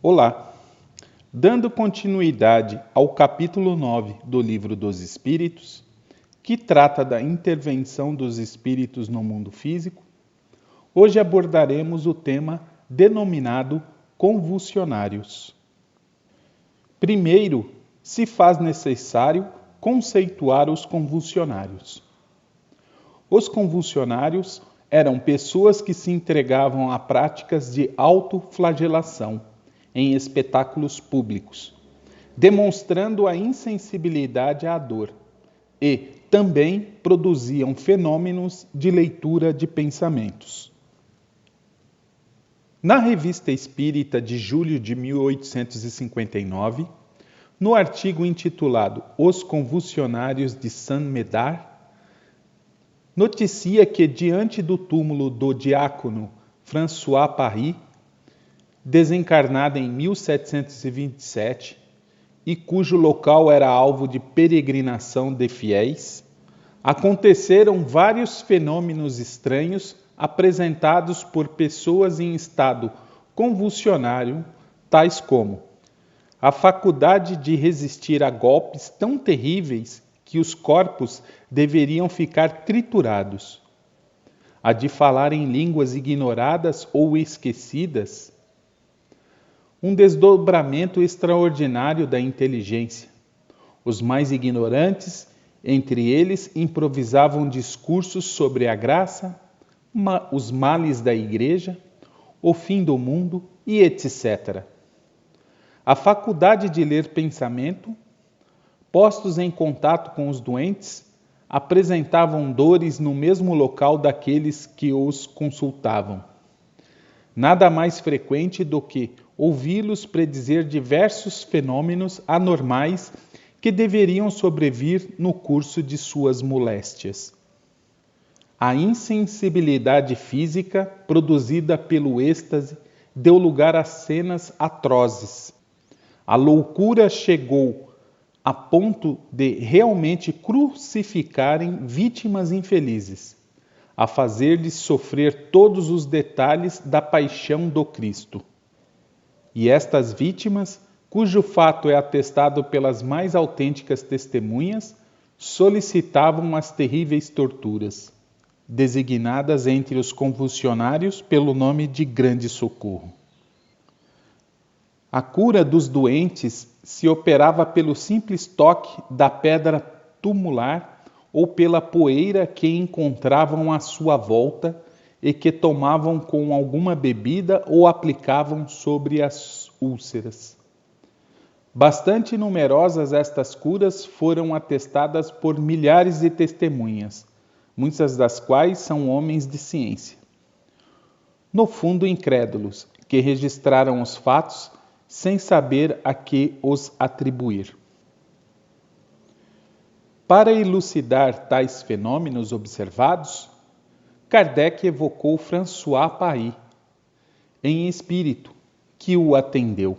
Olá! Dando continuidade ao capítulo 9 do Livro dos Espíritos, que trata da intervenção dos espíritos no mundo físico, hoje abordaremos o tema denominado convulsionários. Primeiro, se faz necessário conceituar os convulsionários. Os convulsionários eram pessoas que se entregavam a práticas de autoflagelação em espetáculos públicos, demonstrando a insensibilidade à dor, e também produziam fenômenos de leitura de pensamentos. Na Revista Espírita de julho de 1859, no artigo intitulado Os Convulsionários de Saint-Médard, noticia que diante do túmulo do diácono François Paris, desencarnado em 1727, e cujo local era alvo de peregrinação de fiéis, aconteceram vários fenômenos estranhos apresentados por pessoas em estado convulsionário, tais como a faculdade de resistir a golpes tão terríveis que os corpos deveriam ficar triturados, a de falar em línguas ignoradas ou esquecidas, um desdobramento extraordinário da inteligência. Os mais ignorantes, entre eles, improvisavam discursos sobre a graça, os males da igreja, o fim do mundo e etc. A faculdade de ler pensamento, postos em contato com os doentes, apresentavam dores no mesmo local daqueles que os consultavam. Nada mais frequente do que ouvi-los predizer diversos fenômenos anormais que deveriam sobrevir no curso de suas moléstias. A insensibilidade física produzida pelo êxtase deu lugar a cenas atrozes. A loucura chegou a ponto de realmente crucificarem vítimas infelizes, a fazer-lhes sofrer todos os detalhes da paixão do Cristo. E estas vítimas, cujo fato é atestado pelas mais autênticas testemunhas, solicitavam as terríveis torturas, designadas entre os convulsionários pelo nome de Grande Socorro. A cura dos doentes se operava pelo simples toque da pedra tumular ou pela poeira que encontravam à sua volta e que tomavam com alguma bebida ou aplicavam sobre as úlceras. Bastante numerosas estas curas foram atestadas por milhares de testemunhas, muitas das quais são homens de ciência. No fundo, incrédulos, que registraram os fatos sem saber a que os atribuir. Para elucidar tais fenômenos observados, Kardec evocou François Paris, em espírito, que o atendeu.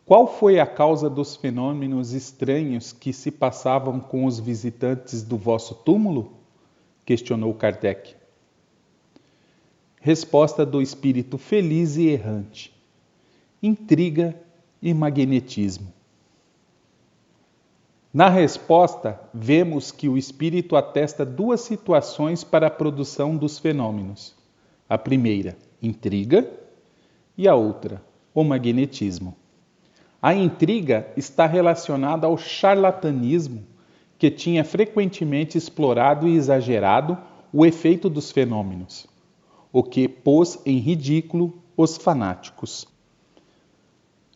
Qual foi a causa dos fenômenos estranhos que se passavam com os visitantes do vosso túmulo? Questionou Kardec. Resposta do espírito feliz e errante: intriga e magnetismo. Na resposta, vemos que o espírito atesta duas situações para a produção dos fenômenos. A primeira, intriga, e a outra, o magnetismo. A intriga está relacionada ao charlatanismo, que tinha frequentemente explorado e exagerado o efeito dos fenômenos, o que pôs em ridículo os fanáticos.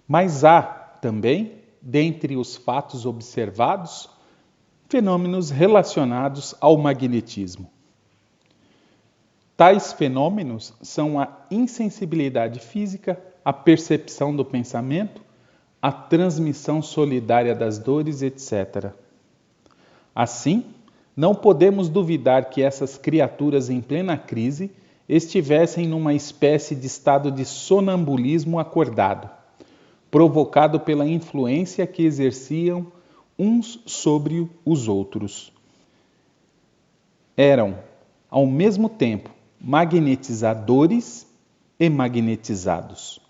Mas há também, dentre os fatos observados, fenômenos relacionados ao magnetismo. Tais fenômenos são a insensibilidade física, a percepção do pensamento, a transmissão solidária das dores, etc. Assim, não podemos duvidar que essas criaturas em plena crise estivessem numa espécie de estado de sonambulismo acordado, provocado pela influência que exerciam uns sobre os outros. Eram, ao mesmo tempo, magnetizadores e magnetizados.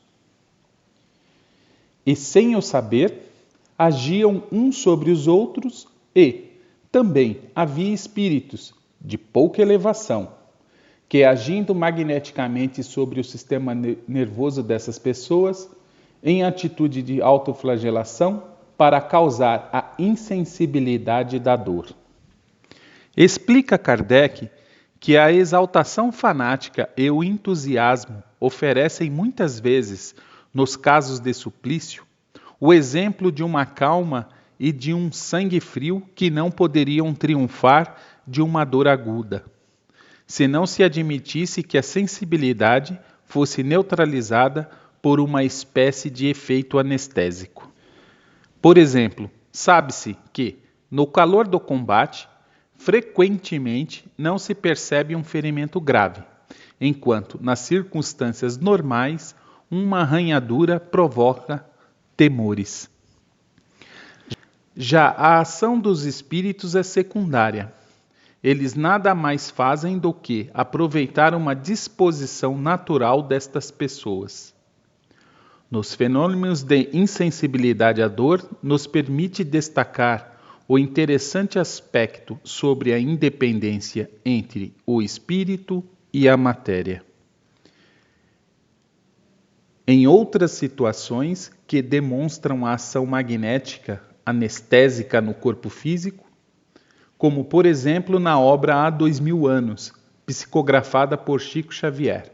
e, sem o saber, agiam uns sobre os outros e, também, havia espíritos de pouca elevação que, agindo magneticamente sobre o sistema nervoso dessas pessoas, em atitude de autoflagelação, para causar a insensibilidade da dor. Explica Kardec que a exaltação fanática e o entusiasmo oferecem muitas vezes, nos casos de suplício, o exemplo de uma calma e de um sangue frio que não poderiam triunfar de uma dor aguda, se não se admitisse que a sensibilidade fosse neutralizada por uma espécie de efeito anestésico. Por exemplo, sabe-se que, no calor do combate, frequentemente não se percebe um ferimento grave, enquanto, nas circunstâncias normais, uma arranhadura provoca temores. Já a ação dos espíritos é secundária. Eles nada mais fazem do que aproveitar uma disposição natural destas pessoas. Nos fenômenos de insensibilidade à dor, nos permite destacar o interessante aspecto sobre a independência entre o espírito e a matéria. Em outras situações que demonstram a ação magnética anestésica no corpo físico, como por exemplo na obra Há 2000 anos, psicografada por Chico Xavier.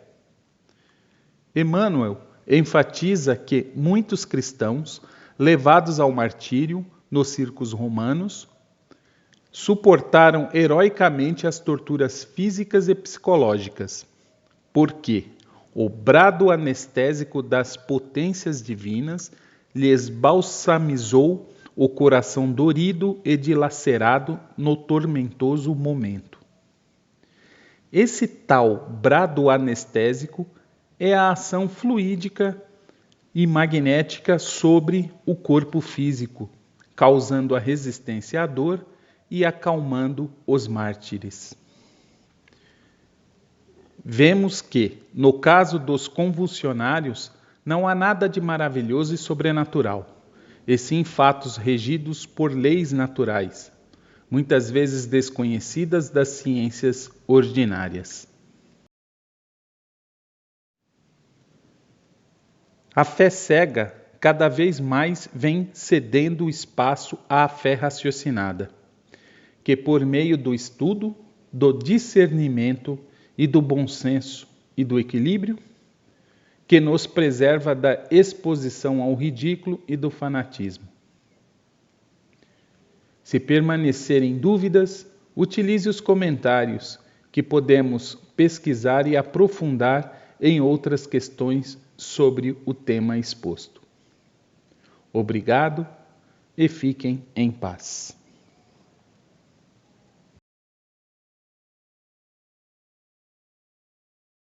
Emmanuel enfatiza que muitos cristãos, levados ao martírio nos circos romanos, suportaram heroicamente as torturas físicas e psicológicas, porque o brado anestésico das potências divinas lhes balsamizou o coração dorido e dilacerado no tormentoso momento. Esse tal brado anestésico é a ação fluídica e magnética sobre o corpo físico, causando a resistência à dor e acalmando os mártires. Vemos que, no caso dos convulsionários, não há nada de maravilhoso e sobrenatural, e sim fatos regidos por leis naturais, muitas vezes desconhecidas das ciências ordinárias. A fé cega cada vez mais vem cedendo espaço à fé raciocinada, que por meio do estudo, do discernimento e do bom senso e do equilíbrio, que nos preserva da exposição ao ridículo e do fanatismo. Se permanecerem dúvidas, utilize os comentários, que podemos pesquisar e aprofundar em outras questões sobre o tema exposto. Obrigado e fiquem em paz.